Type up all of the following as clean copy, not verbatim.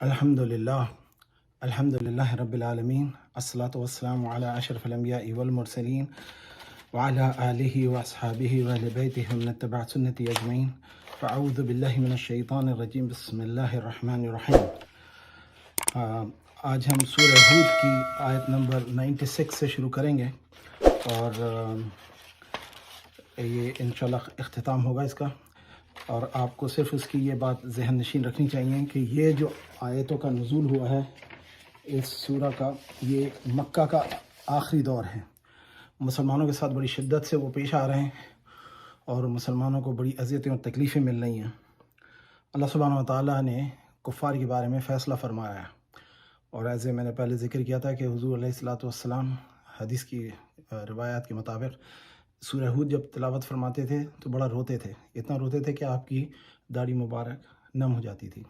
الحمدللہ الحمدللہ رب العالمین الصلاۃ والسلام علی اشرف الانبیاء والمرسلین وعلی آلہ واصحابہ واہل بیتہ ومن اتبع سنتی اجمعین فاعوذ باللہ من الشیطان الرجیم بسم اللہ الرحمن الرحیم۔ آج ہم سورہ ہود کی آیت نمبر 96 سے شروع کریں گے اور یہ انشاءاللہ اختتام ہوگا اس کا، اور آپ کو صرف اس کی یہ بات ذہن نشین رکھنی چاہیے کہ یہ جو آیتوں کا نزول ہوا ہے اس سورہ کا، یہ مکہ کا آخری دور ہے۔ مسلمانوں کے ساتھ بڑی شدت سے وہ پیش آ رہے ہیں اور مسلمانوں کو بڑی اذیتیں اور تکلیفیں مل رہی ہیں۔ اللہ سبحانہ و تعالیٰ نے کفار کے بارے میں فیصلہ فرمایا ہے، اور ایسے میں نے پہلے ذکر کیا تھا کہ حضور علیہ الصلاۃ والسلام حدیث کی روایات کے مطابق سورہ ہود جب تلاوت فرماتے تھے تو بڑا روتے تھے، اتنا روتے تھے کہ آپ کی داڑھی مبارک نم ہو جاتی تھی۔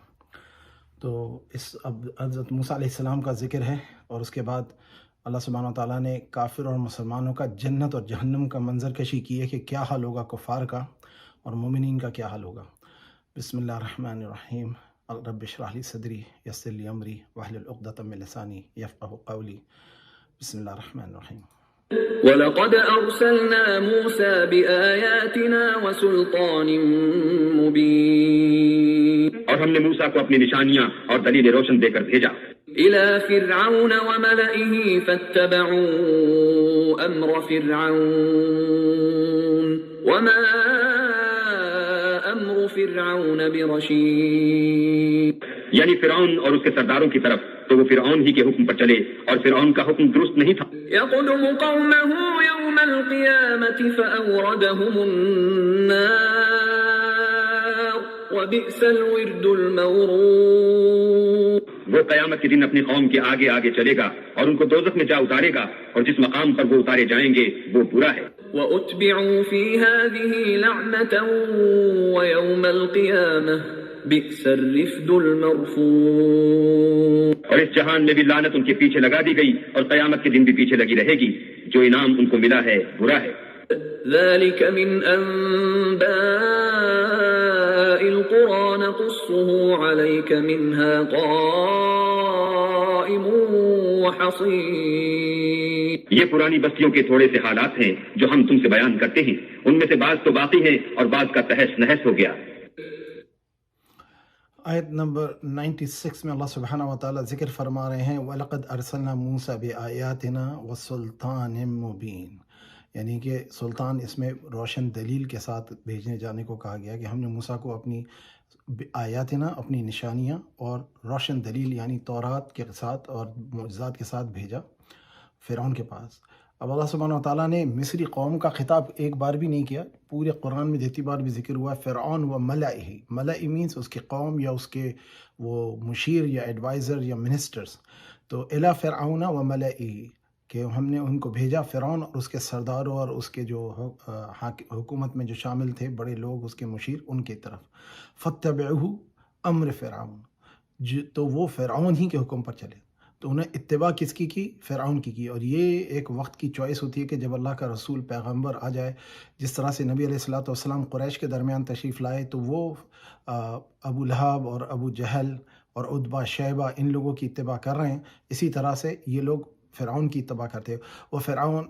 تو اس اب حضرت موسیٰ علیہ السلام کا ذکر ہے، اور اس کے بعد اللہ سبحانہ و تعالیٰ نے کافر اور مسلمانوں کا جنت اور جہنم کا منظر کشی کی ہے کہ کیا حال ہوگا کفار کا اور مومنین کا کیا حال ہوگا۔ بسم اللہ الرحمن الرحیم۔ رب اشرح لی صدری یسر لی امری واحلل عقدۃ من لسانی یفقهوا قولی۔ بسم اللہ الرحمن الرحیم۔ وَلَقَدْ أَرْسَلْنَا مُوسَى بِآيَاتِنَا وَسُلْطَانٍ مُبِينٍ، اور ہم نے موسیٰ کو اپنی نشانیاں اور دلیل روشن دے کر بھیجا إِلَى فِرْعَوْنَ وَمَلَئِهِ فَاتَّبَعُوا أَمْرَ فِرْعَوْنَ وَمَا أَمْرُ فِرْعَوْنَ بِرَشِيدٍ، یعنی فرعون اور اس کے سرداروں کی طرف، تو وہ فرعون ہی کے حکم پر چلے اور فرعون کا حکم درست نہیں تھا۔ يَقْدُمُ قَوْمَهُ يَوْمَ الْقِيَامَةِ فَأَوْرَدَهُمُ النَّارَ وَبِئْسَ الْوِرْدُ الْمَوْرُودُ، وہ قیامت کے دن اپنی قوم کے آگے آگے چلے گا اور ان کو دوزخ میں جا اتارے گا، اور جس مقام پر وہ اتارے جائیں گے وہ برا ہے۔ وَأُتْبِعُوا فِي هَذِهِ لَعْنَةً وَيَوْمَ الْقِيَامَةِ بِئْسَ الرِّفْدُ الْمَرْفُودُ، اور اس جہان میں بھی لعنت ان کے پیچھے لگا دی گئی، اور قیامت کے دن بھی پیچھے لگی رہے گی۔ جو انعام ان کو ملا ہے برا ہے۔ ذَلِكَ مِنْ أَنْبَاءِ الْقُرَى نَقُصُّهُ عَلَيْكَ مِنْهَا قَائِمٌ وَحَصِيدٌ، یہ پرانی بستیوں کے تھوڑے سے حالات ہیں جو ہم تم سے بیان کرتے ہیں، ان میں سے بعض تو باقی ہیں اور بعض کا تہس نہس ہو گیا۔ آیت نمبر 96 میں اللہ سبحانہ و تعالیٰ ذکر فرما رہے ہیں وَلَقَدْ أَرْسَلْنَا مُوسَى بِآيَاتِنَا وَسُلْطَانٍ مُبِينٍ، یعنی کہ سلطان اس میں روشن دلیل کے ساتھ بھیجنے جانے کو کہا گیا کہ ہم نے موسیٰ کو اپنی آیاتنا، اپنی نشانیاں اور روشن دلیل یعنی تورات کے ساتھ اور معجزات کے ساتھ بھیجا فرعون کے پاس۔ اب اللہ سبحانہ و تعالیٰ نے مصری قوم کا خطاب ایک بار بھی نہیں کیا، پورے قرآن میں جتنی بار بھی ذکر ہوا فرعون و ملئہ، ملئ مینس اس کی قوم یا اس کے وہ مشیر یا ایڈوائزر یا منسٹرز، تو الی فرعون و ملئہ، کہ ہم نے ان کو بھیجا فرعون اور اس کے سرداروں اور اس کے جو حکومت میں جو شامل تھے بڑے لوگ، اس کے مشیر، ان کی طرف فاتبعوہ امر فرعون، تو وہ فرعون ہی کے حکم پر چلے۔ تو انہیں اتباع کس کی فرعون کی، اور یہ ایک وقت کی چوائس ہوتی ہے کہ جب اللہ کا رسول پیغمبر آ جائے، جس طرح سے نبی علیہ الصلاۃ والسلام قریش کے درمیان تشریف لائے تو وہ ابو لہب اور ابو جہل اور عتبہ شیبہ ان لوگوں کی اتباع کر رہے ہیں، اسی طرح سے یہ لوگ فرعون کی اتباع کرتے ہیں۔ وہ فرعون،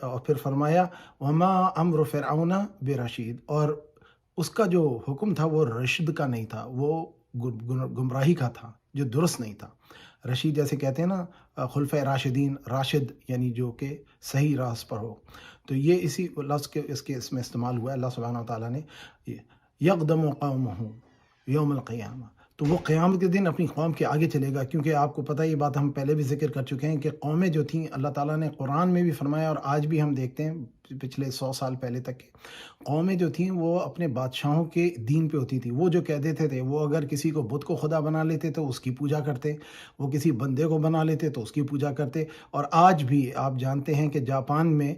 اور پھر فرمایا وما امر فرعون برشید، اور اس کا جو حکم تھا وہ رشد کا نہیں تھا، وہ گمراہی کا تھا، جو درست نہیں تھا۔ رشید جیسے کہتے ہیں نا خلفۂ راشدین، راشد یعنی جو کہ صحیح راست پر ہو، تو یہ اسی لفظ کے اس میں استعمال ہوا ہے۔ اللہ سبحانہ و تعالیٰ نے یقدم قومہ یوم القیامہ، تو وہ قیامت کے دن اپنی قوم کے آگے چلے گا، کیونکہ آپ کو پتہ یہ بات ہم پہلے بھی ذکر کر چکے ہیں کہ قومیں جو تھیں اللہ تعالیٰ نے قرآن میں بھی فرمایا، اور آج بھی ہم دیکھتے ہیں پچھلے 100 سال پہلے تک کے قومیں جو تھیں وہ اپنے بادشاہوں کے دین پہ ہوتی تھی۔ وہ جو کہہ دیتے تھے، وہ اگر کسی کو بت کو خدا بنا لیتے تو اس کی پوجا کرتے، وہ کسی بندے کو بنا لیتے تو اس کی پوجا کرتے۔ اور آج بھی آپ جانتے ہیں کہ جاپان میں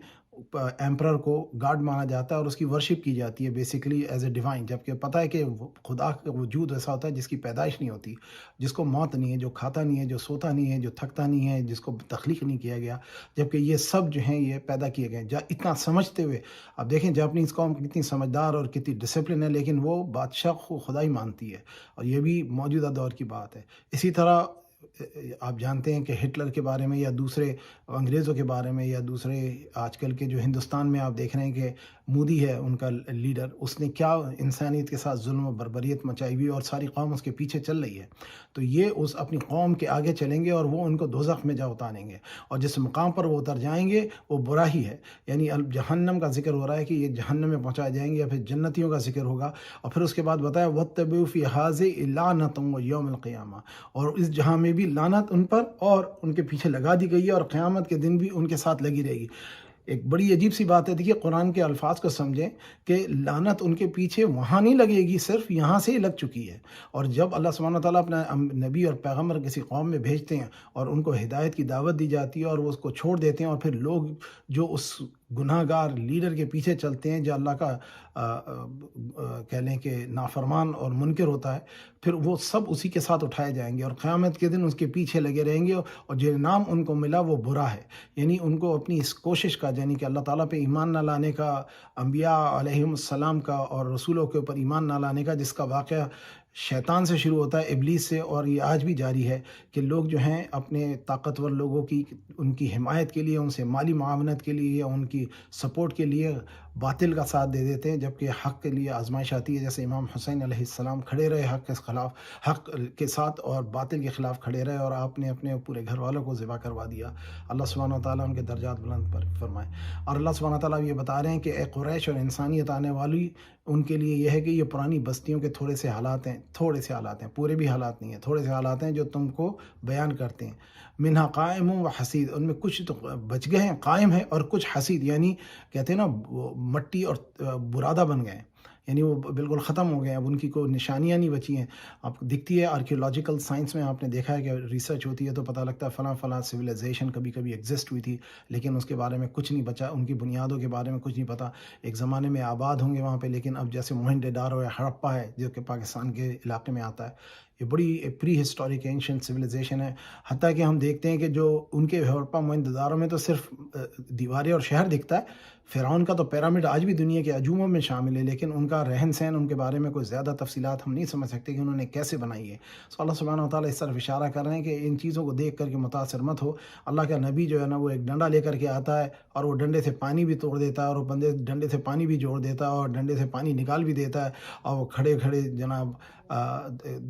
ایمپرر کو گاڈ مانا جاتا ہے اور اس کی ورشپ کی جاتی ہے بیسیکلی ایز اے ڈیوائن، جبکہ پتہ ہے کہ خدا کا وجود ایسا ہوتا ہے جس کی پیدائش نہیں ہوتی، جس کو موت نہیں ہے، جو کھاتا نہیں ہے، جو سوتا نہیں ہے، جو تھکتا نہیں ہے، جس کو تخلیق نہیں کیا گیا، جبکہ یہ سب جو ہیں یہ پیدا کیے گئے ہیں اتنا سمجھتے ہوئے۔ اب دیکھیں جاپنیز قوم کتنی سمجھدار اور کتنی ڈسپلن ہے، لیکن وہ بادشاہ کو خدا ہی مانتی ہے، اور یہ بھی موجودہ دور کی بات ہے۔ اسی طرح آپ جانتے ہیں کہ ہٹلر کے بارے میں یا دوسرے انگریزوں کے بارے میں یا دوسرے آج کل کے جو ہندوستان میں آپ دیکھ رہے ہیں کہ مودی ہے ان کا لیڈر، اس نے کیا انسانیت کے ساتھ ظلم و بربریت مچائی ہوئی اور ساری قوم اس کے پیچھے چل رہی ہے۔ تو یہ اس اپنی قوم کے آگے چلیں گے اور وہ ان کو دوزخ میں جا اتاریں گے، اور جس مقام پر وہ اتر جائیں گے وہ برا ہی ہے، یعنی جہنم کا ذکر ہو رہا ہے کہ یہ جہنم میں پہنچائے جائیں گے، یا پھر جنتیوں کا ذکر ہوگا، اور پھر اس کے بعد بتایا وَاتَّبِعُوا فِي هَٰذِهِ لَعْنَةٌ وَيَوْمَ الْقِيَامَةِ، اور اس جہاں میں بھی لعنت ان پر اور ان کے پیچھے لگا دی گئی ہے، اور قیامت کے دن بھی ان کے ساتھ لگی رہے گی۔ ایک بڑی عجیب سی بات ہے، دیکھیے قرآن کے الفاظ کو سمجھیں کہ لعنت ان کے پیچھے وہاں نہیں لگے گی، صرف یہاں سے ہی لگ چکی ہے۔ اور جب اللہ سبحانہ تعالیٰ اپنا نبی اور پیغمبر کسی قوم میں بھیجتے ہیں اور ان کو ہدایت کی دعوت دی جاتی ہے اور وہ اس کو چھوڑ دیتے ہیں، اور پھر لوگ جو اس گناہ گار لیڈر کے پیچھے چلتے ہیں جو اللہ کا کہہ لیں کہ نافرمان اور منکر ہوتا ہے، پھر وہ سب اسی کے ساتھ اٹھائے جائیں گے اور قیامت کے دن اس کے پیچھے لگے رہیں گے، اور جو نام ان کو ملا وہ برا ہے۔ یعنی ان کو اپنی اس کوشش کا، یعنی کہ اللہ تعالیٰ پہ ایمان نہ لانے کا، انبیاء علیہم السلام کا اور رسولوں کے اوپر ایمان نہ لانے کا، جس کا واقعہ شیطان سے شروع ہوتا ہے، ابلیس سے، اور یہ آج بھی جاری ہے کہ لوگ جو ہیں اپنے طاقتور لوگوں کی ان کی حمایت کے لیے، ان سے مالی معاونت کے لیے یا ان کی سپورٹ کے لیے باطل کا ساتھ دے دیتے ہیں، جبکہ حق کے لیے آزمائش آتی ہے۔ جیسے امام حسین علیہ السلام کھڑے رہے حق کے خلاف، حق کے ساتھ اور باطل کے خلاف کھڑے رہے، اور آپ نے اپنے پورے گھر والوں کو ذبح کروا دیا۔ اللہ سبحانہ تعالیٰ ان کے درجات بلند پر فرمائے۔ اور اللہ سبحانہ تعالیٰ یہ بتا رہے ہیں کہ اے قریش اور انسانیت آنے والی، ان کے لیے یہ ہے کہ یہ پرانی بستیوں کے تھوڑے سے حالات ہیں، پورے بھی حالات نہیں ہیں، تھوڑے سے حالات ہیں جو تم کو بیان کرتے ہیں۔ منہا قائم و حسید، ان میں کچھ تو بچ گئے ہیں، قائم ہے، اور کچھ حسید، یعنی کہتے ہیں نا مٹی اور برادہ بن گئے ہیں، یعنی وہ بالکل ختم ہو گئے ہیں، اب ان کی کوئی نشانیاں نہیں بچی ہیں۔ آپ کو دکھتی ہے آرکیولوجیکل سائنس میں آپ نے دیکھا ہے کہ ریسرچ ہوتی ہے تو پتہ لگتا ہے فلاں سویلائزیشن کبھی ایگزسٹ ہوئی تھی، لیکن اس کے بارے میں کچھ نہیں بچا، ان کی بنیادوں کے بارے میں کچھ نہیں پتہ۔ ایک زمانے میں آباد ہوں گے وہاں پہ، لیکن اب جیسے موہنجو داڑو ہے، ہڑپا ہے جو کہ پاکستان کے علاقے میں آتا ہے، یہ بڑی پری ہسٹورک اینشنٹ سویلائزیشن ہے۔ حتیٰ کہ ہم دیکھتے ہیں کہ جو ان کے ہڑپا موہنجو داڑو میں تو صرف دیواریں اور شہر دکھتا ہے، فرعون کا تو پیرامڈ آج بھی دنیا کے عجوبوں میں شامل ہے، لیکن ان کا رہن سہن، ان کے بارے میں کوئی زیادہ تفصیلات ہم نہیں سمجھ سکتے کہ انہوں نے کیسے بنائی ہے۔ سو اللہ سبحانہ و تعالیٰ اس طرف اشارہ کر رہے ہیں کہ ان چیزوں کو دیکھ کر کے متاثر مت ہو۔ اللہ کا نبی جو ہے نا وہ ایک ڈنڈا لے کر کے آتا ہے، اور وہ ڈنڈے سے پانی بھی توڑ دیتا ہے، اور وہ ڈنڈے سے پانی بھی جوڑ دیتا ہے، اور ڈنڈے سے پانی نکال بھی دیتا ہے، اور وہ کھڑے کھڑے جناب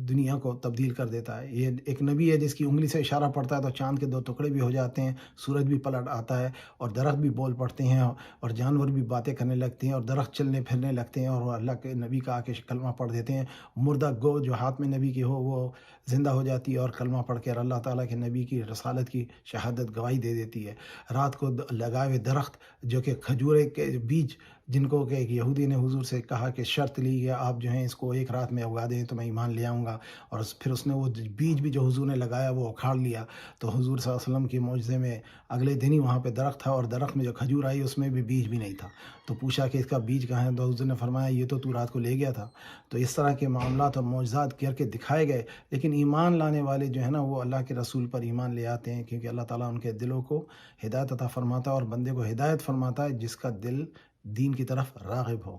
دنیا کو تبدیل کر دیتا ہے۔ یہ ایک نبی ہے جس کی انگلی سے اشارہ پڑتا ہے تو چاند کے 2 ٹکڑے بھی ہو جاتے ہیں، سورج بھی پلٹ آتا ہے، اور درخت بھی بول پڑتے ہیں، اور جانور بھی باتیں کرنے لگتے ہیں، اور درخت چلنے پھرنے لگتے ہیں، اور وہ اللہ کے نبی کا آ کے کلمہ پڑھ دیتے ہیں۔ مردہ گو جو ہاتھ میں نبی کی ہو وہ زندہ ہو جاتی ہے اور کلمہ پڑھ کے اللہ تعالیٰ کے نبی کی رسالت کی شہادت گواہی دے دیتی ہے۔ رات کو لگائے ہوئے درخت جو کہ کھجورے کے بیج، جن کو کہ ایک یہودی نے حضور سے کہا کہ شرط لی کہ آپ جو ہیں اس کو ایک رات میں اگا دیں تو میں ایمان لے آؤں گا، اور پھر اس نے وہ بیج بھی جو حضور نے لگایا وہ اکھاڑ لیا، تو حضور صلی اللہ علیہ وسلم کی معجزے میں اگلے دن ہی وہاں پہ درخت تھا، اور درخت میں جو کھجور آئی اس میں بھی بیج بھی نہیں تھا۔ تو پوچھا کہ اس کا بیج کہاں ہے، تو حضور نے فرمایا یہ تو رات کو لے گیا تھا۔ تو اس طرح کے معاملات اور معجزات کر کے دکھائے گئے، لیکن ایمان لانے والے جو ہے نا وہ اللہ کے رسول پر ایمان لے آتے ہیں، کیونکہ اللہ تعالیٰ ان کے دلوں کو ہدایت عطا فرماتا ہے، اور بندے کو ہدایت فرماتا ہے جس کا دل دین کی طرف راغب ہو۔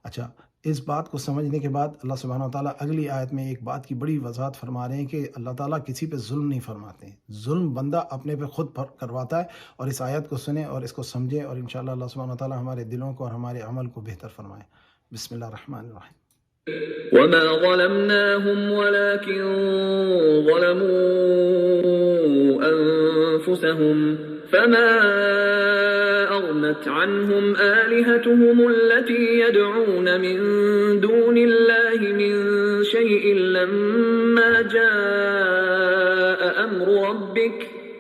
اچھا، اس بات کو سمجھنے کے بعد اللہ سبحانہ و تعالیٰ اگلی آیت میں ایک بات کی بڑی وضاحت فرما رہے ہیں کہ اللہ تعالیٰ کسی پہ ظلم نہیں فرماتے ہیں، ظلم بندہ اپنے پہ خود کرواتا ہے۔ اور اس آیت کو سنیں اور اس کو سمجھیں، اور انشاءاللہ اللہ سبحانہ و تعالیٰ ہمارے دلوں کو اور ہمارے عمل کو بہتر فرمائے۔ بسم اللہ الرحمن الرحیم۔ وما ظلمناهم ولكن ظلموا أنفسهم فما أغنت عنهم آلهتهم التي يدعون من دون الله من شيء لما جاء أمر ربك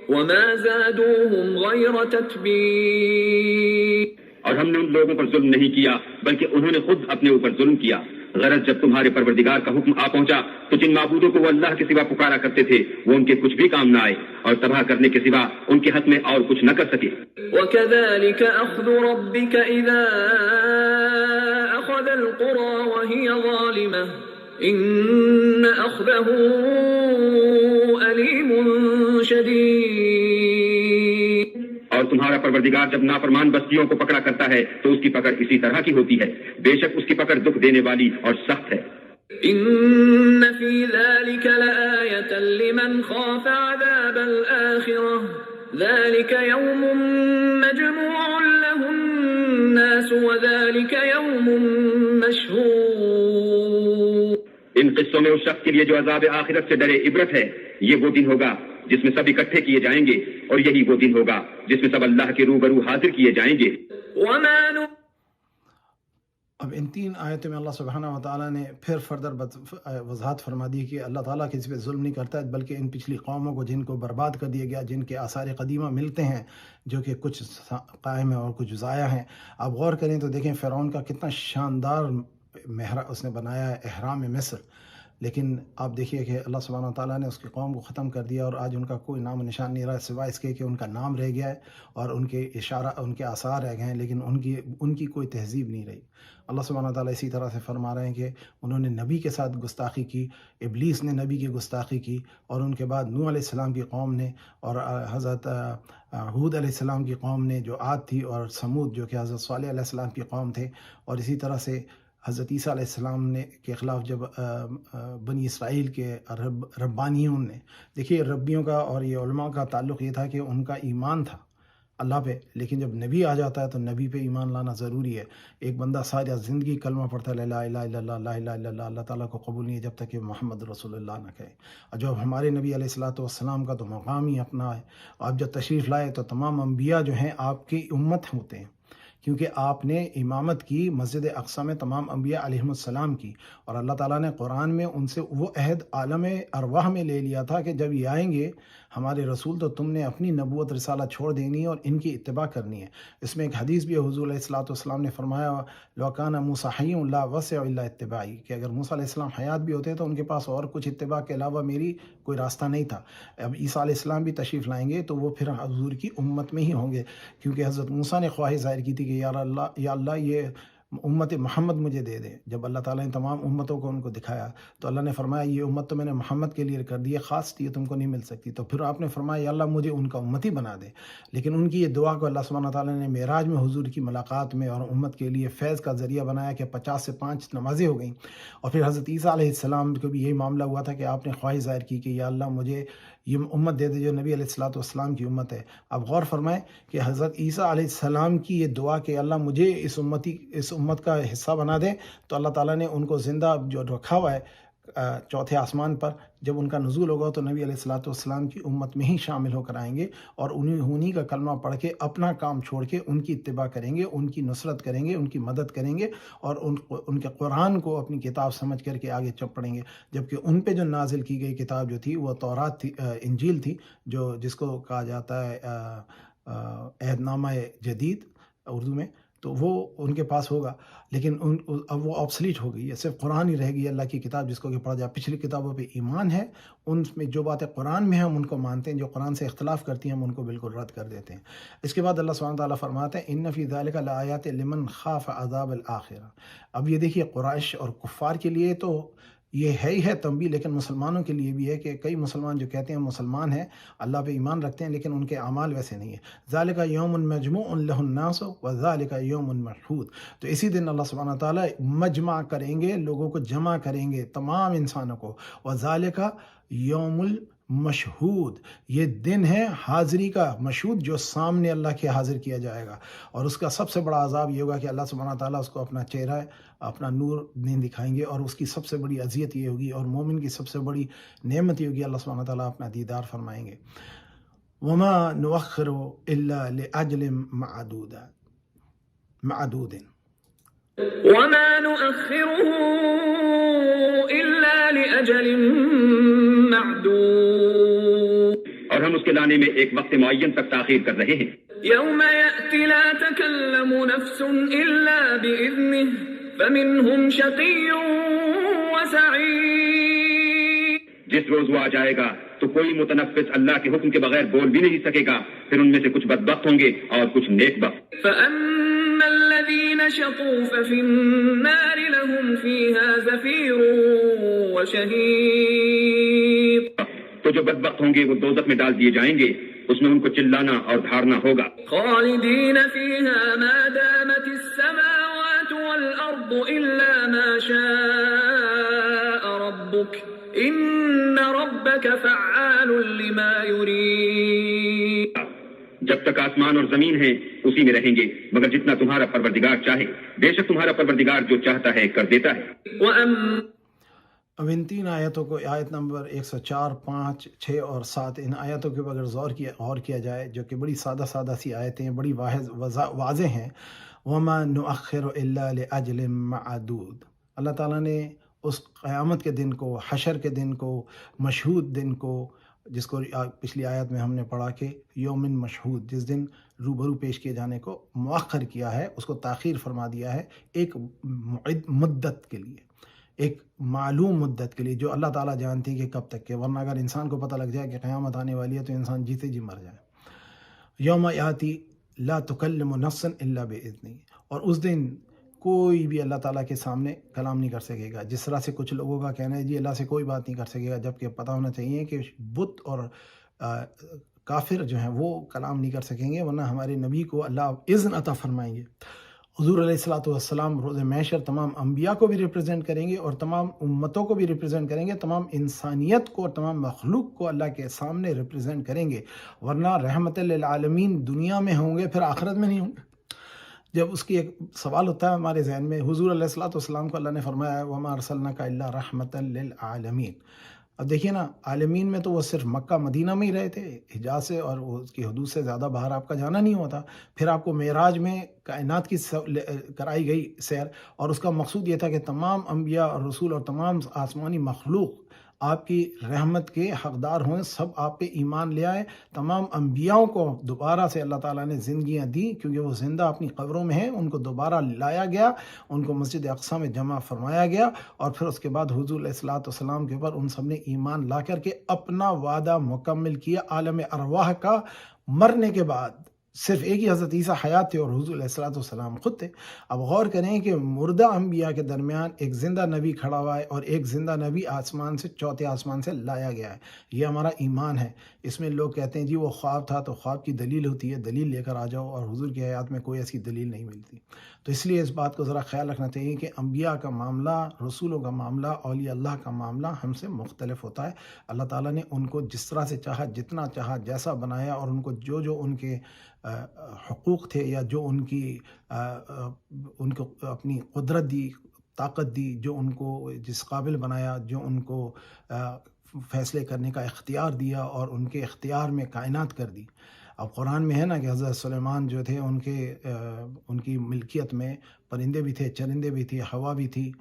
وما زادوهم غير تتبيب۔ اور ہم نے ان لوگوں پر ظلم نہیں کیا بلکہ انہوں نے خود اپنے اوپر ظلم کیا. غرض جب تمہارے پروردگار کا حکم آ پہنچا تو جن معبودوں کو وہ اللہ کے سوا پکارا کرتے تھے وہ ان کے کچھ بھی کام نہ آئے اور تباہ کرنے کے سوا ان کے حق میں اور کچھ نہ کر سکے. وَكَذَلِكَ أَخْذُ رَبِّكَ إِذَا أَخَذَ الْقُرَى وَهِيَ ظَالِمَةٌ إِنَّ أَخْذَهُ أَلِيمٌ شَدِيدٌ. اور تمہارا پروردگار جب نافرمان بستیوں کو پکڑا کرتا ہے تو اس کی پکڑ اسی طرح کی ہوتی ہے. بے شک اس کی پکڑ دکھ دینے والی اور سخت ہے. إن في ذلك لآية لمن خاف عذاب الآخرة ذلك يوم مجموع له الناس وذلك يوم مشهود. ان قصوں میں اس شخص کے لیے جو عذاب آخرت سے ڈرے عبرت ہے. یہ وہ دن ہوگا جس میں سب اکٹھے کیے جائیں گے اور یہی وہ دن ہوگا جس میں سب اللہ کے روبرو حاضر کیے جائیں گے. اب ان 3 آیتوں میں اللہ سبحانہ و تعالیٰ نے پھر فردر وضاحت فرما دی کہ اللہ تعالیٰ کسی پہ ظلم نہیں کرتا ہے بلکہ ان پچھلی قوموں کو جن کو برباد کر دیا گیا جن کے آثار قدیمہ ملتے ہیں جو کہ کچھ قائم ہیں اور کچھ ضائع ہیں. آپ غور کریں تو دیکھیں فرعون کا کتنا شاندار اس نے بنایا ہے احرام مصر. لیکن آپ دیکھیے کہ اللہ سبحانہ و تعالیٰ نے اس کی قوم کو ختم کر دیا اور آج ان کا کوئی نام و نشان نہیں رہا سوائے اس کے کہ ان کا نام رہ گیا ہے اور ان کے آثار رہ گئے ہیں لیکن ان کی کوئی تہذیب نہیں رہی. اللہ سبحانہ و تعالیٰ اسی طرح سے فرما رہے ہیں کہ انہوں نے نبی کے ساتھ گستاخی کی. ابلیس نے نبی کی گستاخی کی اور ان کے بعد نوح علیہ السلام کی قوم نے اور حضرت ہود علیہ السلام کی قوم نے جو عاد تھی اور سمود جو کہ حضرت صالح علیہ السلام کی قوم تھے. اور اسی طرح سے حضرت عیسیٰ علیہ السلام کے خلاف جب بنی اسرائیل کے ربانیوں نے دیکھیے ربیوں کا اور یہ علماء کا تعلق یہ تھا کہ ان کا ایمان تھا اللہ پہ لیکن جب نبی آ جاتا ہے تو نبی پہ ایمان لانا ضروری ہے. ایک بندہ ساری زندگی کلمہ پڑھتا ہے لا الہ الا اللہ لا الہ الا اللہ اللہ تعالیٰ کو قبول نہیں ہے جب تک کہ محمد رسول اللہ نہ کہے. اور جب ہمارے نبی علیہ السلام کا تو مقام ہی اپنا ہے. آپ جب تشریف لائے تو تمام انبیاء جو ہیں آپ کی امت ہوتے ہیں کیونکہ آپ نے امامت کی مسجد اقصی میں تمام انبیاء علیہم السلام کی اور اللہ تعالیٰ نے قرآن میں ان سے وہ عہد عالم ارواح میں لے لیا تھا کہ جب یہ آئیں گے ہمارے رسول تو تم نے اپنی نبوت رسالہ چھوڑ دینی ہے اور ان کی اتباع کرنی ہے. اس میں ایک حدیث بھی حضور علیہ السلام نے فرمایا لو کان موسیٰ حی لا وسع الا اتباعی کہ اگر موسیٰ علیہ السلام حیات بھی ہوتے تو ان کے پاس اور کچھ اتباع کے علاوہ میری کوئی راستہ نہیں تھا. اب عیسیٰ علیہ السلام بھی تشریف لائیں گے تو وہ پھر حضور کی امت میں ہی ہوں گے کیونکہ حضرت موسیٰ نے خواہش ظاہر کی تھی کہ یا اللہ یہ امت محمد مجھے دے دے. جب اللہ تعالیٰ نے تمام امتوں کو ان کو دکھایا تو اللہ نے فرمایا یہ امت تو میں نے محمد کے لیے کر دی ہے خاص یہ تم کو نہیں مل سکتی. تو پھر آپ نے فرمایا یا اللہ مجھے ان کا امتی بنا دے. لیکن ان کی یہ دعا کو اللہ سبحانہ تعالیٰ نے معراج میں حضور کی ملاقات میں اور امت کے لیے فیض کا ذریعہ بنایا کہ 50 سے 5 نمازیں ہو گئیں. اور پھر حضرت عیسیٰ علیہ السلام کو بھی یہی معاملہ ہوا تھا کہ آپ نے خواہش ظاہر کی کہ یا اللہ مجھے یہ امت دے دے جو نبی علیہ السلام کی امت ہے. آپ غور فرمائیں کہ حضرت عیسیٰ علیہ السلام کی یہ دعا کہ اللہ مجھے اس امت کا حصہ بنا دے تو اللہ تعالیٰ نے ان کو زندہ جو رکھا ہوا ہے چوتھے آسمان پر جب ان کا نزول ہوگا تو نبی علیہ السلام کی امت میں ہی شامل ہو کر آئیں گے اور انہی کا کلمہ پڑھ کے اپنا کام چھوڑ کے ان کی اتباع کریں گے ان کی نصرت کریں گے ان کی مدد کریں گے اور ان کے قرآن کو اپنی کتاب سمجھ کر کے آگے پڑھیں گے. جبکہ ان پہ جو نازل کی گئی کتاب جو تھی وہ تورات تھی انجیل تھی جس کو کہا جاتا ہے عہد نامہ جدید اردو میں تو وہ ان کے پاس ہوگا لیکن اب وہ آبسلیٹ ہو گئی ہے. صرف قرآن ہی رہ گئی اللہ کی کتاب جس کو کہ پڑھا جائے. پچھلی کتابوں پہ ایمان ہے ان میں جو باتیں قرآن میں ہیں ہم ان کو مانتے ہیں جو قرآن سے اختلاف کرتی ہیں ہم ان کو بالکل رد کر دیتے ہیں. اس کے بعد اللہ سبحانہ تعالیٰ فرماتے ہیں ان فی ذلک لآیات لمن خاف عذاب الآخرہ. اب یہ دیکھیے قریش اور کفار کے لیے تو یہ ہے ہی ہے تنبیہ لیکن مسلمانوں کے لیے بھی ہے کہ کئی مسلمان جو کہتے ہیں مسلمان ہیں اللہ پہ ایمان رکھتے ہیں لیکن ان کے اعمال ویسے نہیں ہیں. ذالک یوم مجموع لہ الناس وذالک یوم مشہود. تو اسی دن اللہ سبحانہ تعالیٰ مجمع کریں گے لوگوں کو جمع کریں گے تمام انسانوں کو. وذالک یوم مشہود یہ دن ہے حاضری کا مشہود جو سامنے اللہ کے حاضر کیا جائے گا اور اس کا سب سے بڑا عذاب یہ ہوگا کہ اللہ سبحانہ تعالیٰ اس کو اپنا چہرہ اپنا نور نہیں دکھائیں گے اور اس کی سب سے بڑی اذیت یہ ہوگی اور مومن کی سب سے بڑی نعمت یہ ہوگی اللہ سبحانہ تعالیٰ اپنا دیدار فرمائیں گے. وما نؤخر الا لاجل معدود وما نؤخره الا لاجل معدود اور ہم اس کے لانے میں ایک وقت معین تک تاخیر کر رہے ہیں. یوم یأتی لا تکلم تكلم نفس إلا بإذنه فمنهم شقي وسعيد. جس روز وہ آ جائے گا تو کوئی متنفس اللہ کے حکم کے بغیر بول بھی نہیں سکے گا، پھر ان میں سے کچھ بدبخت ہوں گے اور کچھ نیک بخت. فأما الذين شقوا ففي النار لهم فيها زفير وشهيق. تو جو بدبخت ہوں گے وہ دوزخ میں ڈال دیے جائیں گے، اس میں ان کو چلانا اور دھارنا ہوگا. خالدين فيها ما دامت السماوات والأرض إلا ما شاء ربك إن ربك فعال لما يريد. جب تک آسمان اور زمین ہیں اسی میں رہیں گے مگر جتنا تمہارا پروردگار چاہے، بے شک تمہارا پروردگار جو چاہتا ہے کر دیتا ہے. اب ان تین آیتوں کو، آیت نمبر 104، 5، 6 اور 7، ان آیتوں کے اگر غور کیا جائے، جو کہ بڑی سادہ سی آیتیں ہیں، بڑی واضح ہیں. وَمَا نُؤَخِّرُ إِلَّا لِأَجْلٍ مَعْدُودٍ. اللہ تعالیٰ نے اس قیامت کے دن کو، حشر کے دن کو، مشہود دن کو، جس کو پچھلی آیت میں ہم نے پڑھا کہ یومن مشہود، جس دن روبرو پیش کیے جانے کو مؤخر کیا ہے، اس کو تاخیر فرما دیا ہے ایک مدت کے لیے، ایک معلوم مدت کے لیے، جو اللہ تعالیٰ جانتی ہے کہ کب تک کے، ورنہ اگر انسان کو پتہ لگ جائے کہ قیامت آنے والی ہے تو انسان جیتے جی مر جائے. یوم یاتی لا تکلم نفس الا باذنہ. اور اس دن کوئی بھی اللہ تعالیٰ کے سامنے کلام نہیں کر سکے گا. جس طرح سے کچھ لوگوں کا کہنا ہے جی اللہ سے کوئی بات نہیں کر سکے گا، جبکہ پتہ ہونا چاہیے کہ بت اور کافر جو ہیں وہ کلام نہیں کر سکیں گے، ورنہ ہمارے نبی کو اللہ اذن عطا فرمائیں گے. حضور علیہ الصلاۃ والسلام روز محشر تمام انبیاء کو بھی ریپرزینٹ کریں گے اور تمام امتوں کو بھی ریپرزینٹ کریں گے، تمام انسانیت کو اور تمام مخلوق کو اللہ کے سامنے ریپرزینٹ کریں گے. ورنہ رحمت للعالمین دنیا میں ہوں گے، پھر آخرت میں نہیں ہوں گے. جب اس کی ایک سوال ہوتا ہے ہمارے ذہن میں، حضور علیہ الصلاۃ والسلام کو اللہ نے فرمایا ہے وَمَا أَرْسَلْنَاكَ إِلَّا رَحْمَةً لِلْعَالَمِينَ. اب دیکھیے نا، عالمین میں تو وہ صرف مکہ مدینہ میں ہی رہے تھے، حجاز سے اور اس کی حدود سے زیادہ باہر آپ کا جانا نہیں ہوتا. پھر آپ کو معراج میں کائنات کی کرائی گئی سیر، اور اس کا مقصود یہ تھا کہ تمام انبیاء اور رسول اور تمام آسمانی مخلوق آپ کی رحمت کے حقدار ہوں، سب آپ پہ ایمان لے آئے. تمام انبیاءوں کو دوبارہ سے اللہ تعالیٰ نے زندگیاں دی، کیونکہ وہ زندہ اپنی قبروں میں ہیں. ان کو دوبارہ لایا گیا، ان کو مسجد اقصیٰ میں جمع فرمایا گیا، اور پھر اس کے بعد حضور علیہ الصلاۃ والسلام کے اوپر ان سب نے ایمان لا کر کے اپنا وعدہ مکمل کیا. عالم ارواح کا مرنے کے بعد صرف ایک ہی حضرت عیسیٰ حیات تھے اور حضور علیہ الصلاۃ والسلام خود تھے. اب غور کریں کہ مردہ انبیاء کے درمیان ایک زندہ نبی کھڑا ہوا ہے، اور ایک زندہ نبی آسمان سے، چوتھے آسمان سے لایا گیا ہے. یہ ہمارا ایمان ہے. اس میں لوگ کہتے ہیں جی وہ خواب تھا، تو خواب کی دلیل ہوتی ہے، دلیل لے کر آ جاؤ، اور حضور کی حیات میں کوئی ایسی دلیل نہیں ملتی. تو اس لیے اس بات کو ذرا خیال رکھنا چاہیے کہ انبیاء کا معاملہ، رسولوں کا معاملہ، اولیاء اللہ کا معاملہ ہم سے مختلف ہوتا ہے. اللہ تعالیٰ نے ان کو جس طرح سے چاہا، جتنا چاہا، جیسا بنایا، اور ان کو جو ان کے حقوق تھے، یا جو ان کو اپنی قدرت دی، طاقت دی، جو ان کو جس قابل بنایا، جو ان کو فیصلے کرنے کا اختیار دیا، اور ان کے اختیار میں کائنات کر دی. اب قرآن میں ہے نا کہ حضرت سلیمان جو تھے ان کی ملکیت میں پرندے بھی تھے، چرندے بھی تھے، ہوا بھی تھی،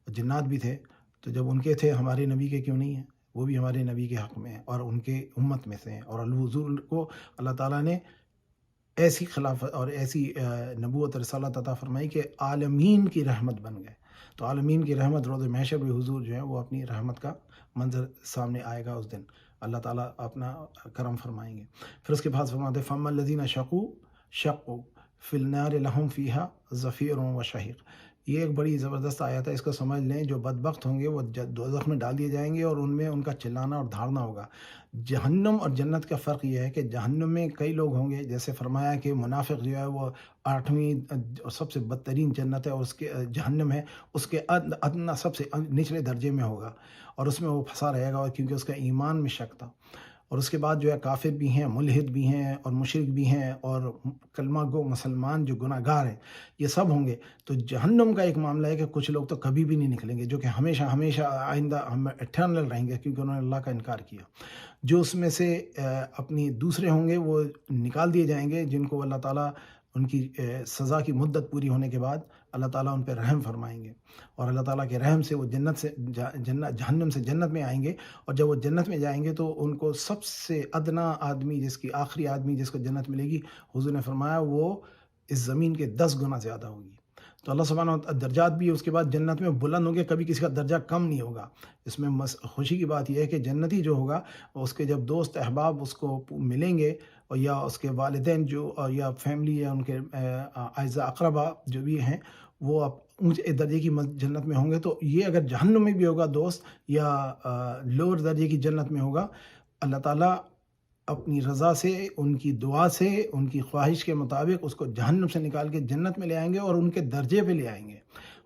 جنات بھی تھے. تو جب ان کے تھے، ہمارے نبی کے کیوں نہیں ہیں؟ وہ بھی ہمارے نبی کے حق میں ہیں اور ان کے امت میں سے ہیں. اور حضور کو اللہ تعالیٰ نے ایسی خلافت اور ایسی نبوت رسالت عطا فرمائی کہ عالمین کی رحمت بن گئے. تو عالمین کی رحمت روز محشر بھی حضور جو ہے وہ اپنی رحمت کا منظر سامنے آئے گا. اس دن اللہ تعالیٰ اپنا کرم فرمائیں گے. پھر اس کے بعد فرماتے ہیں فَأَمَّا الَّذِينَ شَقُوا فِي النَّارِ لَهُمْ فِيهَا زَفِيرٌ وَشَهِيقٌ. یہ ایک بڑی زبردست آیت ہے، اس کو سمجھ لیں. جو بدبخت ہوں گے وہ دوزخ میں ڈال دیے جائیں گے، اور ان میں ان کا چلانا اور دھارنا ہوگا. جہنم اور جنت کا فرق یہ ہے کہ جہنم میں کئی لوگ ہوں گے، جیسے فرمایا کہ منافق جو ہے وہ 8ویں اور سب سے بدترین جنت ہے، اور اس کے جہنم ہے، اس کے ادنا سب سے نچلے درجے میں ہوگا، اور اس میں وہ پھنسا رہے گا، اور کیونکہ اس کا ایمان میں شک تھا. اور اس کے بعد جو ہے کافر بھی ہیں، ملحد بھی ہیں، اور مشرک بھی ہیں، اور کلمہ گو مسلمان جو گناہ گار ہیں، یہ سب ہوں گے. تو جہنم کا ایک معاملہ ہے کہ کچھ لوگ تو کبھی بھی نہیں نکلیں گے، جو کہ ہمیشہ ہمیشہ آئندہ ایٹرنل رہیں گے، کیونکہ انہوں نے اللہ کا انکار کیا. جو اس میں سے اپنی دوسرے ہوں گے وہ نکال دیے جائیں گے، جن کو اللہ تعالیٰ ان کی سزا کی مدت پوری ہونے کے بعد اللہ تعالیٰ ان پہ رحم فرمائیں گے، اور اللہ تعالیٰ کے رحم سے وہ جہنم سے جنت میں آئیں گے. اور جب وہ جنت میں جائیں گے تو ان کو سب سے ادنا آدمی، آخری آدمی جس کو جنت ملے گی، حضور نے فرمایا وہ اس زمین کے 10 گنا زیادہ ہوگی. تو اللہ سبحانہ و تعالیٰ درجات بھی اس کے بعد جنت میں بلند ہوں گے، کبھی کسی کا درجہ کم نہیں ہوگا. اس میں خوشی کی بات یہ ہے کہ جنتی جو ہوگا اس کے جب دوست احباب اس کو ملیں گے، اور یا اس کے والدین جو یا فیملی یا ان کے اعزاء اقربا جو بھی ہیں وہ اونچے درجے کی جنت میں ہوں گے. تو یہ اگر جہنم میں بھی ہوگا دوست یا لوور درجے کی جنت میں ہوگا، اللہ تعالیٰ اپنی رضا سے، ان کی دعا سے، ان کی خواہش کے مطابق اس کو جہنم سے نکال کے جنت میں لے آئیں گے اور ان کے درجے پہ لے آئیں گے.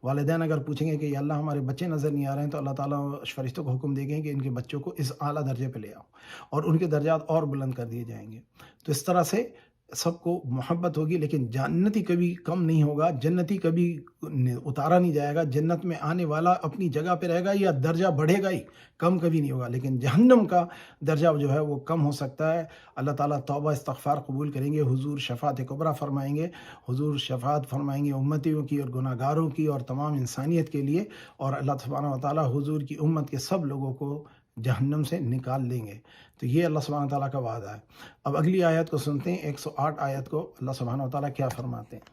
والدین اگر پوچھیں گے کہ یا اللہ ہمارے بچے نظر نہیں آ رہے ہیں، تو اللہ تعالیٰ فرشتوں کو حکم دے گے کہ ان کے بچوں کو اس اعلیٰ درجے پہ لے آؤ، اور ان کے درجات اور بلند کر دیے جائیں گے. تو اس طرح سے سب کو محبت ہوگی، لیکن جنتی کبھی کم نہیں ہوگا، جنتی کبھی اتارا نہیں جائے گا. جنت میں آنے والا اپنی جگہ پہ رہے گا یا درجہ بڑھے گا ہی، کم کبھی نہیں ہوگا. لیکن جہنم کا درجہ جو ہے وہ کم ہو سکتا ہے. اللہ تعالیٰ توبہ استغفار قبول کریں گے، حضور شفاعت کبریٰ فرمائیں گے، حضور شفاعت فرمائیں گے امتیوں کی اور گناہ گاروں کی اور تمام انسانیت کے لیے، اور اللہ سبحانہ و تعالیٰ حضور کی امت کے سب لوگوں کو جہنم سے نکال لیں گے. تو یہ اللہ سبحانہ و تعالیٰ کا وعدہ ہے. اب اگلی آیت کو سنتے ہیں، 108 آیت کو اللہ سبحانہ و تعالیٰ کیا فرماتے ہیں.